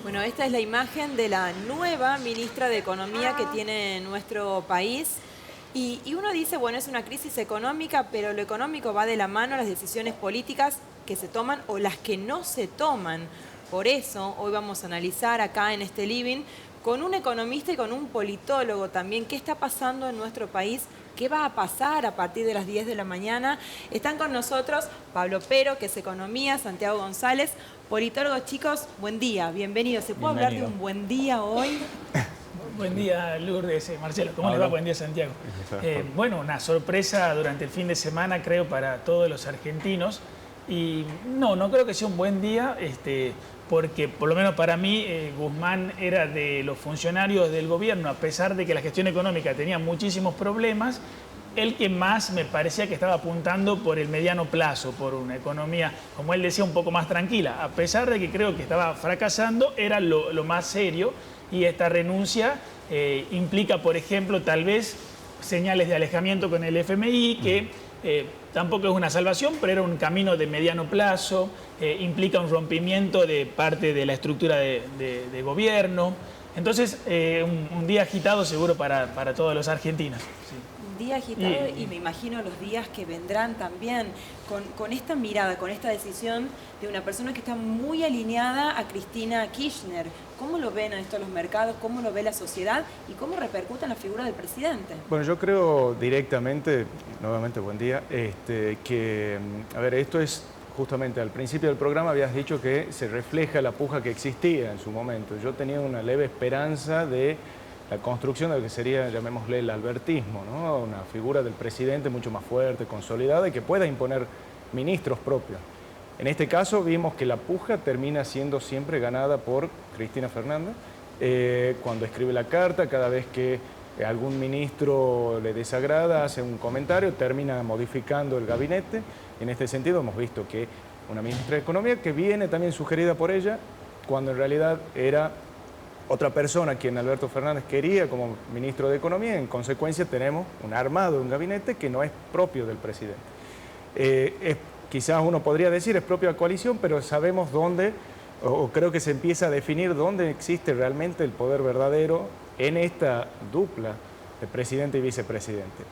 Bueno, esta es la imagen de la nueva ministra de Economía que tiene nuestro país. Y uno dice, bueno, es una crisis económica, pero lo económico va de la mano a las decisiones políticas que se toman o las que no se toman. Por eso, hoy vamos a analizar acá en este living con un economista y con un politólogo también qué está pasando en nuestro país, qué va a pasar a partir de las 10 de la mañana. Están con nosotros Pablo Pero, que es economía, Santiago González, politólogos. Chicos, buen día, bienvenidos. ¿Se puede hablar de un buen día hoy? Buen día, Lourdes, Marcelo. ¿Cómo le va? Buen día, Santiago. Bueno, una sorpresa durante el fin de semana, creo, para todos los argentinos. Y no creo que sea un buen día, porque por lo menos para mí, Guzmán era de los funcionarios del gobierno, a pesar de que la gestión económica tenía muchísimos problemas, el que más me parecía que estaba apuntando por el mediano plazo, por una economía, como él decía, un poco más tranquila. A pesar de que creo que estaba fracasando, era lo más serio. Y esta renuncia implica, por ejemplo, tal vez señales de alejamiento con el FMI, que tampoco es una salvación, pero era un camino de mediano plazo, implica un rompimiento de parte de la estructura de gobierno. Entonces, un día agitado seguro para todos los argentinos. Sí. Día agitado y me imagino los días que vendrán también con esta mirada, con esta decisión de una persona que está muy alineada a Cristina Kirchner. ¿Cómo lo ven a esto los mercados? ¿Cómo lo ve la sociedad? ¿Y cómo repercute en la figura del presidente? Bueno, yo creo directamente, nuevamente buen día, que, a ver, esto es justamente al principio del programa habías dicho que se refleja la puja que existía en su momento. Yo tenía una leve esperanza de la construcción de lo que sería, llamémosle, el albertismo, ¿no? Una figura del presidente mucho más fuerte, consolidada y que pueda imponer ministros propios. En este caso vimos que la puja termina siendo siempre ganada por Cristina Fernández. Cuando escribe la carta, cada vez que algún ministro le desagrada, hace un comentario, termina modificando el gabinete. En este sentido hemos visto que una ministra de Economía que viene también sugerida por ella, cuando en realidad era otra persona quien Alberto Fernández quería como ministro de Economía. En consecuencia tenemos un armado de un gabinete que no es propio del presidente. Quizás uno podría decir es propia de coalición, pero sabemos dónde, o creo que se empieza a definir dónde existe realmente el poder verdadero en esta dupla de presidente y vicepresidente.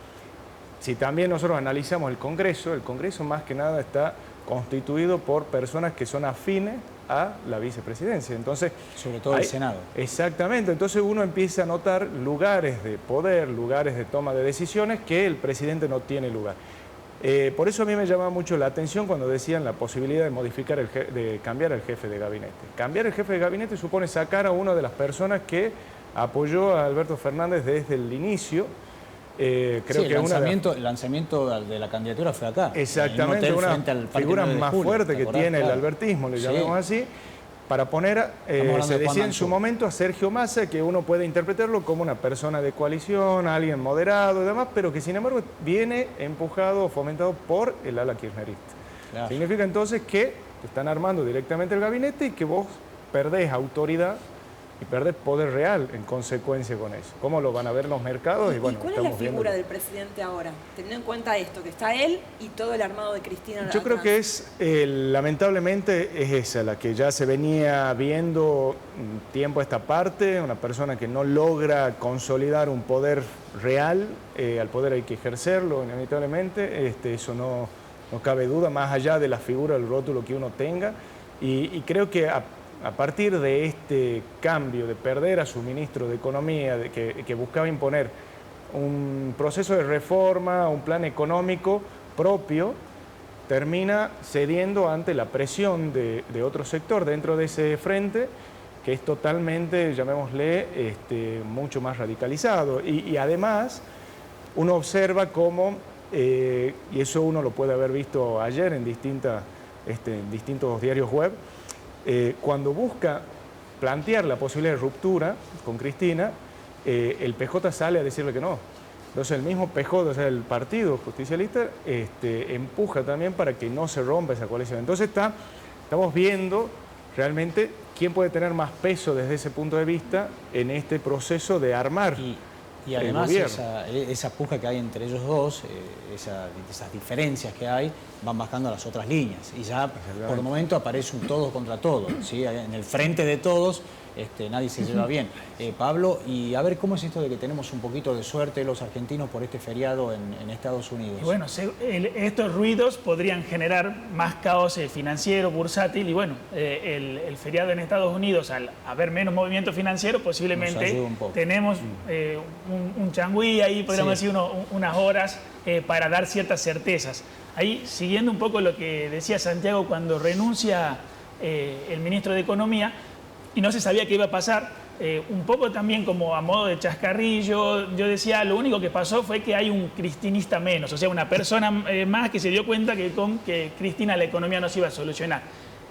Si también nosotros analizamos el Congreso más que nada está constituido por personas que son afines a la vicepresidencia. Entonces, sobre todo el Senado. Exactamente. Entonces uno empieza a notar lugares de poder, lugares de toma de decisiones que el presidente no tiene lugar. Por eso a mí me llamaba mucho la atención cuando decían la posibilidad de modificar, de cambiar el jefe de gabinete. Cambiar el jefe de gabinete supone sacar a una de las personas que apoyó a Alberto Fernández desde el inicio. Creo que el lanzamiento de la candidatura fue acá. Exactamente, una figura más fuerte que tiene el albertismo, le llamamos así, para poner, se decía en su momento, a Sergio Massa, que uno puede interpretarlo como una persona de coalición, alguien moderado y demás, pero que sin embargo viene empujado o fomentado por el ala kirchnerista. Claro. Significa entonces que te están armando directamente el gabinete y que vos perdés autoridad y perder poder real en consecuencia con eso. ¿Cómo lo van a ver los mercados? ¿Y bueno, cuál es la figura del presidente ahora? Teniendo en cuenta esto, que está él y todo el armado de Cristina. Yo creo que es, lamentablemente, es esa, la que ya se venía viendo tiempo a esta parte, una persona que no logra consolidar un poder real, al poder hay que ejercerlo inevitablemente, eso no cabe duda, más allá de la figura, el rótulo que uno tenga, y creo que a partir de este cambio de perder a su ministro de Economía, que buscaba imponer un proceso de reforma, un plan económico propio, termina cediendo ante la presión de otro sector dentro de ese frente, que es totalmente, llamémosle, mucho más radicalizado. Y además, uno observa cómo, y eso uno lo puede haber visto ayer en distintos diarios web, cuando busca plantear la posibilidad de ruptura con Cristina, el PJ sale a decirle que no. Entonces el mismo PJ, o sea, el Partido Justicialista, empuja también para que no se rompa esa coalición. Entonces estamos viendo realmente quién puede tener más peso desde ese punto de vista en este proceso de armar. Y además esa puja que hay entre ellos dos, esas diferencias que hay, van bajando a las otras líneas. Y ya por el momento aparece un todos contra todos, ¿sí? En el frente de todos nadie se lleva bien. Pablo, y a ver, ¿cómo es esto de que tenemos un poquito de suerte los argentinos por este feriado en Estados Unidos? Y bueno, estos ruidos podrían generar más caos financiero, bursátil, y bueno, el feriado en Estados Unidos, al haber menos movimiento financiero, posiblemente tenemos un changüí ahí, podríamos decir, unas horas para dar ciertas certezas. Ahí, siguiendo un poco lo que decía Santiago, cuando renuncia el ministro de Economía y no se sabía qué iba a pasar, un poco también como a modo de chascarrillo, yo decía, lo único que pasó fue que hay un cristinista menos, o sea, una persona más que se dio cuenta que con que Cristina la economía no se iba a solucionar.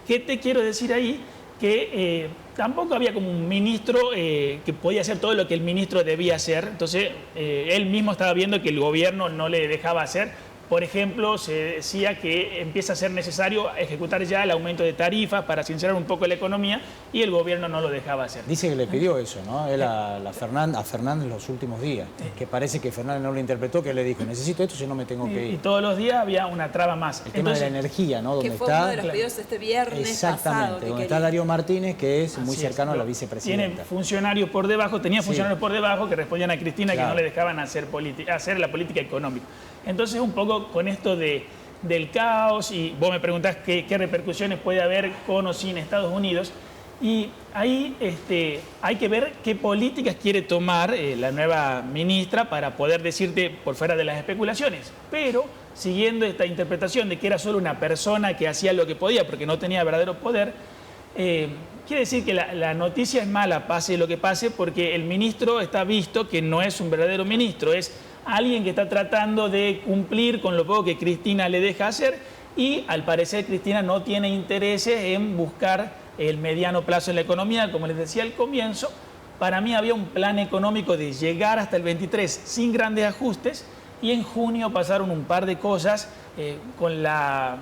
¿Qué te quiero decir ahí? Que tampoco había como un ministro que podía hacer todo lo que el ministro debía hacer, entonces él mismo estaba viendo que el gobierno no le dejaba hacer. Por ejemplo, se decía que empieza a ser necesario ejecutar ya el aumento de tarifas para sincerar un poco la economía y el gobierno no lo dejaba hacer. Dice que le pidió eso, ¿no? Él a Fernández los últimos días, que parece que Fernández no lo interpretó, que le dijo, necesito esto si no me tengo que ir. Y todos los días había una traba más. El tema de la energía, ¿no? Que fue uno de los pedidos este viernes exactamente, pasado. Donde está Darío Martínez, que es muy cercano a la vicepresidenta. Tenía funcionarios por debajo que respondían a Cristina, que no le dejaban hacer la política económica. Entonces, un poco con esto del caos, y vos me preguntás qué repercusiones puede haber con o sin Estados Unidos, y ahí hay que ver qué políticas quiere tomar la nueva ministra para poder decirte por fuera de las especulaciones. Pero, siguiendo esta interpretación de que era solo una persona que hacía lo que podía porque no tenía verdadero poder, quiere decir que la noticia es mala, pase lo que pase, porque el ministro está visto que no es un verdadero ministro, es alguien que está tratando de cumplir con lo poco que Cristina le deja hacer, y al parecer Cristina no tiene intereses en buscar el mediano plazo en la economía. Como les decía al comienzo, para mí había un plan económico de llegar hasta el 23 sin grandes ajustes, y en junio pasaron un par de cosas con la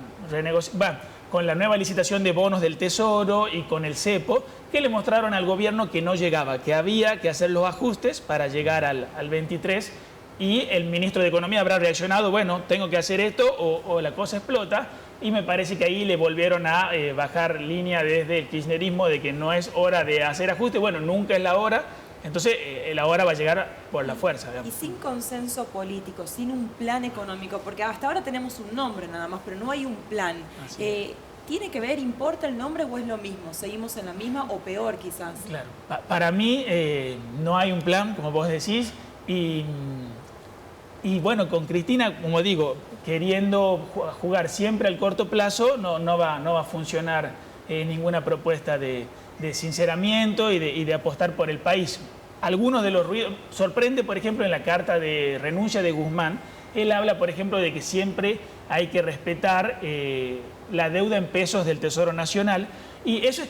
nueva licitación de bonos del Tesoro y con el cepo, que le mostraron al gobierno que no llegaba, que había que hacer los ajustes para llegar al 23, y el ministro de Economía habrá reaccionado, bueno, tengo que hacer esto o la cosa explota, y me parece que ahí le volvieron a bajar línea desde el kirchnerismo de que no es hora de hacer ajustes, bueno, nunca es la hora, entonces la hora va a llegar por la fuerza. Digamos. Y sin consenso político, sin un plan económico, porque hasta ahora tenemos un nombre nada más, pero no hay un plan. ¿Tiene que ver, importa el nombre o es lo mismo? ¿Seguimos en la misma o peor quizás? Claro, para mí no hay un plan, como vos decís, y bueno, con Cristina, como digo, queriendo jugar siempre al corto plazo, no va a funcionar ninguna propuesta de sinceramiento y de apostar por el país. Algunos de los ruidos, sorprende por ejemplo en la carta de renuncia de Guzmán, él habla por ejemplo de que siempre hay que respetar la deuda en pesos del Tesoro Nacional, y eso es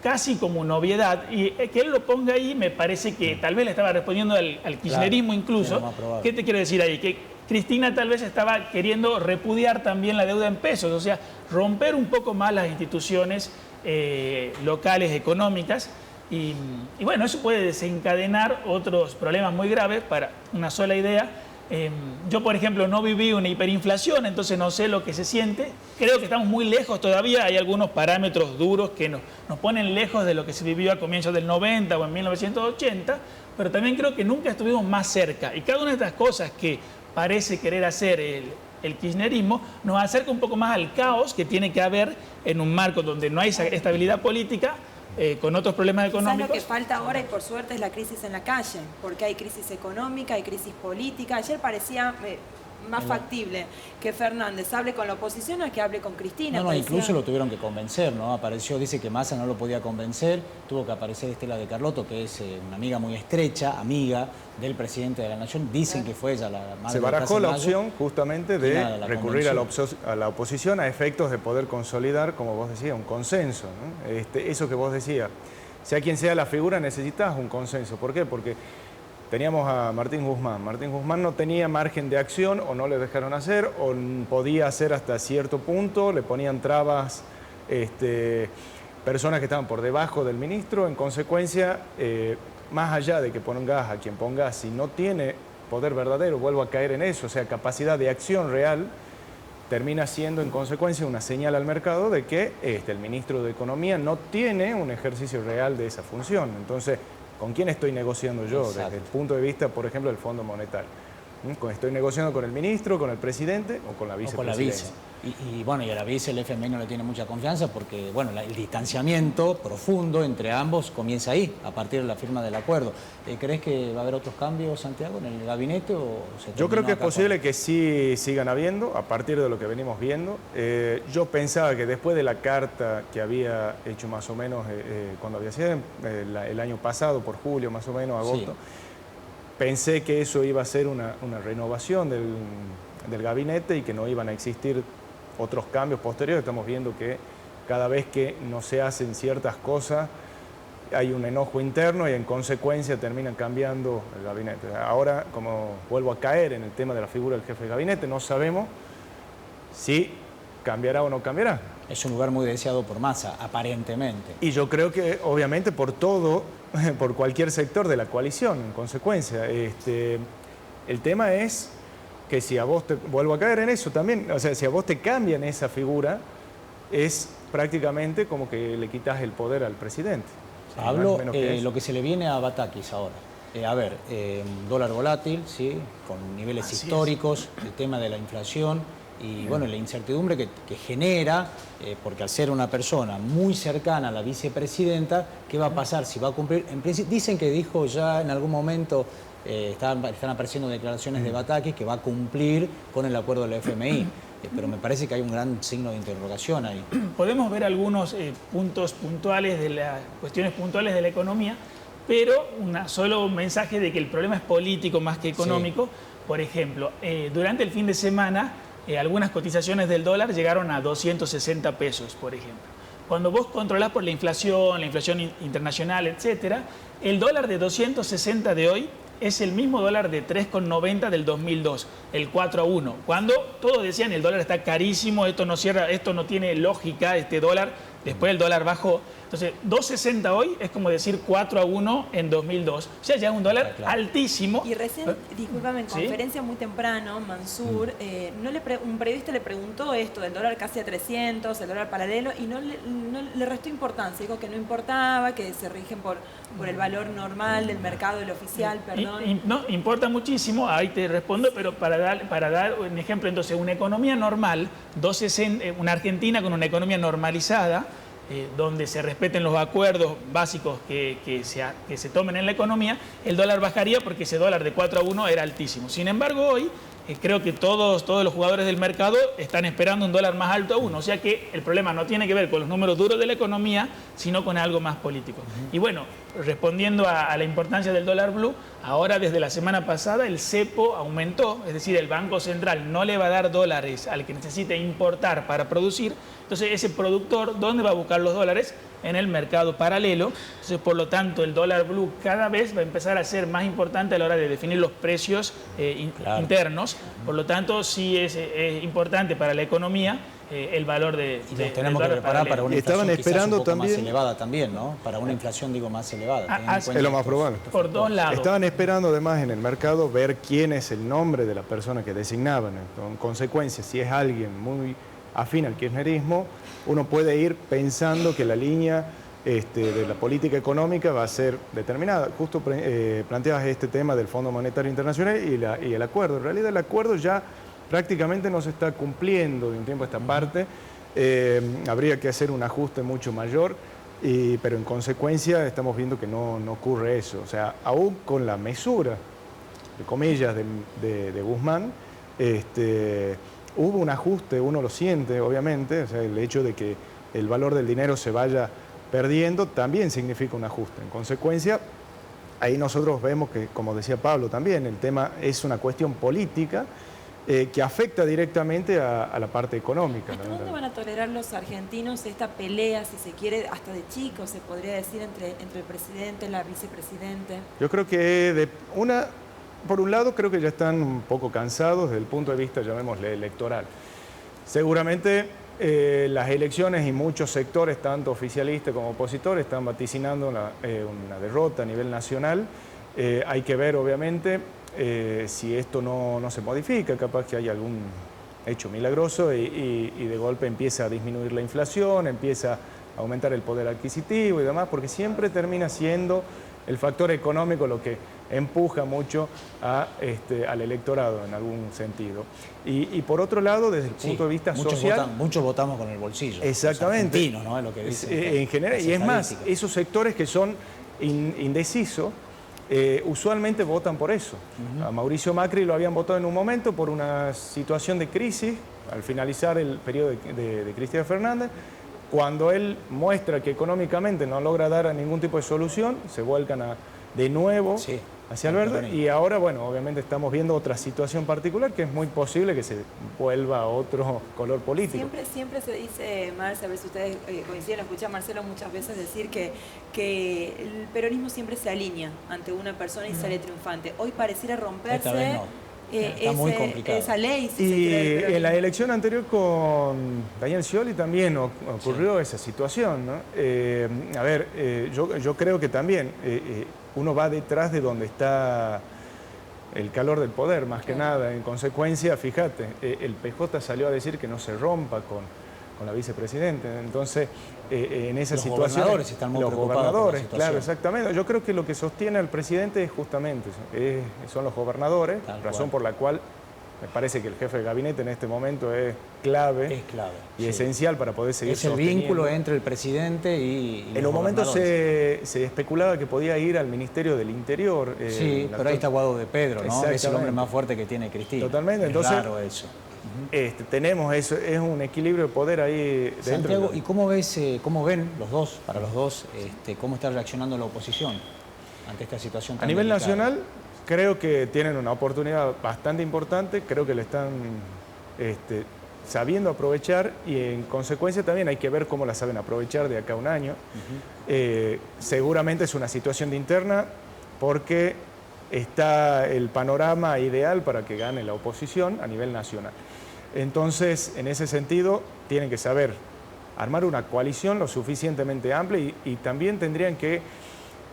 casi como novedad, y que él lo ponga ahí me parece que tal vez le estaba respondiendo al kirchnerismo incluso. ¿Qué te quiero decir ahí? Que Cristina tal vez estaba queriendo repudiar también la deuda en pesos, o sea, romper un poco más las instituciones locales económicas, y bueno, eso puede desencadenar otros problemas muy graves. Para una sola idea, yo por ejemplo no viví una hiperinflación, entonces no sé lo que se siente, creo que estamos muy lejos todavía, hay algunos parámetros duros que nos ponen lejos de lo que se vivió a comienzos del 90 o en 1980, pero también creo que nunca estuvimos más cerca, y cada una de estas cosas que parece querer hacer el kirchnerismo nos acerca un poco más al caos que tiene que haber en un marco donde no hay esa estabilidad política, con otros problemas económicos. Lo que falta ahora, y por suerte, es la crisis en la calle, porque hay crisis económica, hay crisis política. Ayer parecía más factible que Fernández hable con la oposición a que hable con Cristina. No, incluso lo tuvieron que convencer, ¿no? Apareció, dice que Massa no lo podía convencer, tuvo que aparecer Estela de Carlotto, que es una amiga muy estrecha, amiga del presidente de la Nación. Dicen que fue ella la madre. Se barajó la opción justamente de recurrir a la oposición a efectos de poder consolidar, como vos decías, un consenso, ¿no? Eso que vos decías, sea quien sea la figura, necesitas un consenso. ¿Por qué? Porque teníamos a Martín Guzmán. Martín Guzmán no tenía margen de acción, o no le dejaron hacer, o podía hacer hasta cierto punto, le ponían trabas personas que estaban por debajo del ministro. En consecuencia, más allá de que pongas a quien pongas, si no tiene poder verdadero, vuelvo a caer en eso, o sea, capacidad de acción real, termina siendo en consecuencia una señal al mercado de que el ministro de Economía no tiene un ejercicio real de esa función. Entonces, ¿con quién estoy negociando yo? Exacto. Desde el punto de vista, por ejemplo, del Fondo Monetario. ¿Estoy negociando con el ministro, con el presidente o con la vicepresidencia? Y bueno, y a la vice el FMI no le tiene mucha confianza porque, bueno, el distanciamiento profundo entre ambos comienza ahí, a partir de la firma del acuerdo. ¿Crees que va a haber otros cambios, Santiago, en el gabinete? Yo creo que es posible que sí sigan habiendo, a partir de lo que venimos viendo. Yo pensaba que después de la carta que había hecho más o menos, cuando había sido el año pasado, por julio, más o menos, agosto, sí, pensé que eso iba a ser una renovación del gabinete y que no iban a existir otros cambios posteriores. Estamos viendo que cada vez que no se hacen ciertas cosas hay un enojo interno y en consecuencia terminan cambiando el gabinete. Ahora, como vuelvo a caer en el tema de la figura del jefe de gabinete, no sabemos si cambiará o no cambiará. Es un lugar muy deseado por Massa, aparentemente. Y yo creo que obviamente por cualquier sector de la coalición, en consecuencia. El tema es que si a vos vuelvo a caer en eso también, o sea, si a vos te cambian esa figura, es prácticamente como que le quitas el poder al presidente. Hablo lo que se le viene a Batakis ahora. Dólar volátil, ¿sí? Con niveles así históricos, el tema de la inflación y bueno, la incertidumbre que genera, porque al ser una persona muy cercana a la vicepresidenta, ¿qué va a pasar? Si va a cumplir, en principio, dicen que dijo ya en algún momento, están apareciendo declaraciones de Batakis que va a cumplir con el acuerdo del FMI. Pero me parece que hay un gran signo de interrogación ahí. Podemos ver algunos puntos puntuales de las cuestiones puntuales de la economía, pero solo un mensaje de que el problema es político más que económico. Sí. Por ejemplo, durante el fin de semana, algunas cotizaciones del dólar llegaron a 260 pesos, por ejemplo. Cuando vos controlás por la inflación internacional, etcétera, el dólar de 260 de hoy es el mismo dólar de 3,90 del 2002, el 4-1. Cuando todos decían el dólar está carísimo, esto no tiene lógica, este dólar, después el dólar bajó. Entonces, 2,60 hoy es como decir 4-1 en 2002. O sea, ya es un dólar altísimo. Y recién, discúlpame, en conferencia muy temprano, Mansur, un periodista le preguntó esto del dólar casi a 300, el dólar paralelo, y no le restó importancia. Dijo que no importaba, que se rigen por el valor normal del mercado, el oficial, perdón. No, importa muchísimo, ahí te respondo, pero para dar un ejemplo, entonces, una economía normal, una Argentina con una economía normalizada, donde se respeten los acuerdos básicos que se tomen en la economía, el dólar bajaría porque ese dólar de 4-1 era altísimo. Sin embargo, hoy creo que todos los jugadores del mercado están esperando un dólar más alto aún. O sea que el problema no tiene que ver con los números duros de la economía, sino con algo más político. Y bueno, respondiendo a la importancia del dólar blue, ahora desde la semana pasada el cepo aumentó, es decir, el Banco Central no le va a dar dólares al que necesite importar para producir. Entonces, ese productor, ¿dónde va a buscar los dólares? En el mercado paralelo. Entonces, por lo tanto, el dólar blue cada vez va a empezar a ser más importante a la hora de definir los precios internos. Por lo tanto, sí es importante para la economía el valor de nos tenemos que preparar para una inflación esperando un poco también más elevada también, ¿no? Para una inflación, más elevada. Es lo más probable. Por dos lados. Estaban esperando además en el mercado ver quién es el nombre de la persona que designaban. En consecuencia, si es alguien muy afín al kirchnerismo, uno puede ir pensando que la línea de la política económica va a ser determinada. Justo planteabas este tema del Fondo Monetario Internacional y el acuerdo. En realidad el acuerdo ya prácticamente no se está cumpliendo de un tiempo a esta parte. Habría que hacer un ajuste mucho mayor, pero en consecuencia estamos viendo que no ocurre eso. O sea, aún con la mesura, de comillas, de Guzmán, hubo un ajuste, uno lo siente, obviamente. O sea, el hecho de que el valor del dinero se vaya perdiendo también significa un ajuste. En consecuencia, ahí nosotros vemos que, como decía Pablo también, el tema es una cuestión política que afecta directamente a la parte económica. ¿Hasta dónde van a tolerar los argentinos esta pelea, si se quiere, hasta de chicos, se podría decir, entre el presidente y la vicepresidente? Yo creo que por un lado creo que ya están un poco cansados desde el punto de vista, llamémosle, electoral. Seguramente las elecciones y muchos sectores, tanto oficialistas como opositores, están vaticinando una derrota a nivel nacional. Hay que ver, obviamente, si esto no se modifica, capaz que hay hecho milagroso y de golpe empieza a disminuir la inflación, empieza a aumentar el poder adquisitivo y demás, porque siempre termina siendo el factor económico lo que empuja mucho al electorado en algún sentido. Y por otro lado, desde el punto de vista social... Muchos votamos con el bolsillo. Exactamente. Los argentinos, ¿no? Es lo que dicen. En general, y es más, esos sectores que son indecisos, usualmente votan por eso. A Mauricio Macri lo habían votado en un momento por una situación de crisis, al finalizar el periodo de Cristina Fernández. Cuando él muestra que económicamente no logra dar ningún tipo de solución, se vuelcan de nuevo hacia el verde. Y ahora, bueno, obviamente estamos viendo otra situación particular que es muy posible que se vuelva a otro color político. Siempre se dice, Marce, a ver si ustedes coinciden, escuché a Marcelo muchas veces decir que el peronismo siempre se alinea ante una persona y sale triunfante. Hoy pareciera romperse... Esta vez no. Está muy complicado. Esa ley. Si y se quiere, en la elección anterior con Daniel Scioli también ocurrió esa situación, ¿no? Yo creo que también uno va detrás de donde está el calor del poder, más que nada. En consecuencia, fíjate, el PJ salió a decir que no se rompa con la vicepresidenta. Entonces, en esa situación... Los gobernadores están muy preocupados por la gobernadores, situación. claro, exactamente. Yo creo que lo que sostiene al presidente es justamente eso, son los gobernadores, razón por la cual me parece que el jefe de gabinete en este momento es clave. Es clave. Y esencial para poder seguir sosteniendo. Es el vínculo entre el presidente y en un momento se especulaba que podía ir al Ministerio del Interior. Sí, pero ahí está Guado de Pedro, ¿no? Es el hombre más fuerte que tiene Cristina. Totalmente. Entonces, claro eso. Tenemos eso, es un equilibrio de poder ahí dentro. Santiago, ¿y cómo ven los dos, para los dos, cómo está reaccionando la oposición ante esta situación tan A nivel delicada? nacional, creo que tienen una oportunidad bastante importante, creo que le están sabiendo aprovechar y en consecuencia también hay que ver cómo la saben aprovechar de acá a un año. Seguramente es una situación de interna porque está el panorama ideal para que gane la oposición a nivel nacional. Entonces, en ese sentido, tienen que saber armar una coalición lo suficientemente amplia y también tendrían que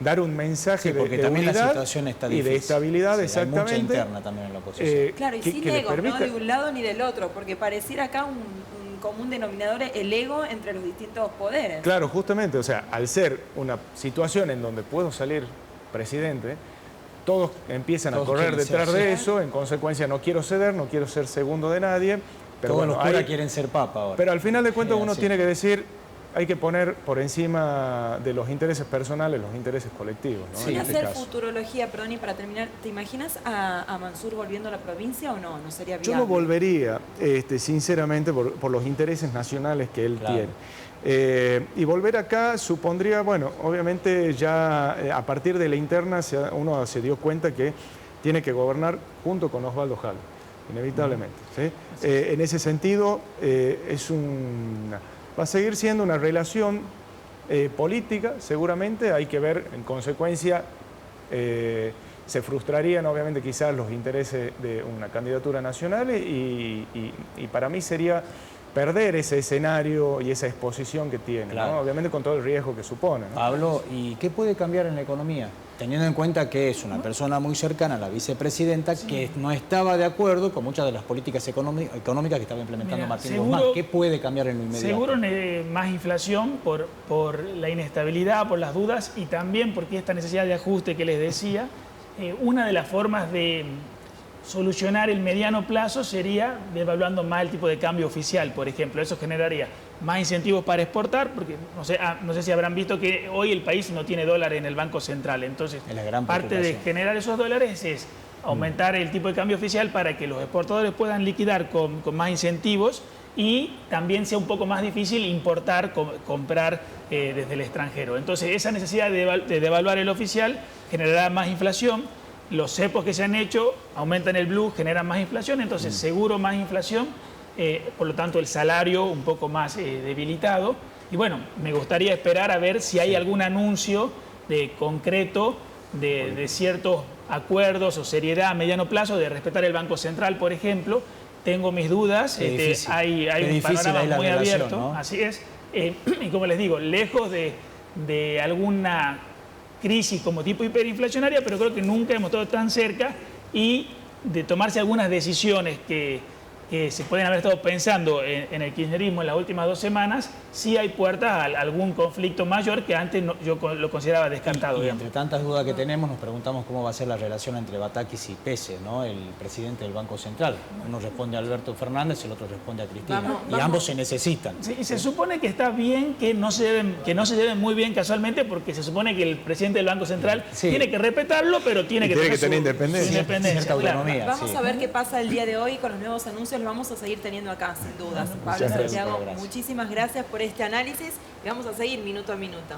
dar un mensaje de también unidad la situación está y de estabilidad, exactamente. Hay mucha interna también en la oposición. Claro, y sin ego, no de un lado ni del otro, porque pareciera acá un común denominador el ego entre los distintos poderes. Claro, justamente, o sea, al ser una situación en donde puedo salir presidente, todos empiezan a correr detrás de eso, en consecuencia no quiero ceder, no quiero ser segundo de nadie. Pero todos los curas quieren ser papa ahora. Pero al final de cuentas uno tiene que decir, hay que poner por encima de los intereses personales los intereses colectivos, ¿no? Sin hacer futurología, perdón, y para terminar, ¿te imaginas a Mansur volviendo a la provincia o no? ¿No sería viable? Yo lo volvería, sinceramente, por los intereses nacionales que él tiene. Y volver acá supondría, bueno, obviamente ya a partir de la interna uno se dio cuenta que tiene que gobernar junto con Osvaldo Jal, inevitablemente. ¿Sí? En ese sentido, va a seguir siendo una relación política, seguramente. Hay que ver, en consecuencia, se frustrarían obviamente quizás los intereses de una candidatura nacional y para mí sería perder ese escenario y esa exposición que tiene, ¿no? Obviamente con todo el riesgo que supone, ¿no? Pablo, ¿y qué puede cambiar en la economía? Teniendo en cuenta que es una persona muy cercana a la vicepresidenta que no estaba de acuerdo con muchas de las políticas económicas que estaba implementando Martín Guzmán. ¿Qué puede cambiar en lo inmediato? Seguro más inflación por la inestabilidad, por las dudas y también porque esta necesidad de ajuste que les decía. Una de las formas de solucionar el mediano plazo sería devaluando más el tipo de cambio oficial, por ejemplo. Eso generaría más incentivos para exportar, porque no sé si habrán visto que hoy el país no tiene dólares en el Banco Central. Entonces, parte de generar esos dólares es aumentar el tipo de cambio oficial para que los exportadores puedan liquidar con más incentivos y también sea un poco más difícil importar, comprar desde el extranjero. Entonces, esa necesidad de devaluar el oficial generará más inflación. Los cepos que se han hecho aumentan el blue, generan más inflación, entonces seguro más inflación, por lo tanto el salario un poco más debilitado. Y bueno, me gustaría esperar a ver si hay algún anuncio concreto de ciertos acuerdos o seriedad a mediano plazo, de respetar el Banco Central, por ejemplo. Tengo mis dudas, hay un panorama muy abierto, ¿no? Así es. Y como les digo, lejos de alguna crisis como tipo hiperinflacionaria, pero creo que nunca hemos estado tan cerca y de tomarse algunas decisiones que que se pueden haber estado pensando en el kirchnerismo en las últimas 2 semanas, sí hay puertas a algún conflicto mayor que antes yo lo consideraba descartado. Y entre tantas dudas que tenemos, nos preguntamos cómo va a ser la relación entre Batakis y Pese, ¿no? El presidente del Banco Central. Uno responde a Alberto Fernández, el otro responde a Cristina. Y ambos se necesitan. Sí, y se supone que está bien que no se lleven muy bien casualmente, porque se supone que el presidente del Banco Central tiene que respetarlo, pero tiene que tener independencia. Cierta autonomía. Vamos a ver qué pasa el día de hoy con los nuevos anuncios, lo vamos a seguir teniendo acá, sin dudas. Pablo Santiago, muchísimas gracias por este análisis y vamos a seguir minuto a minuto.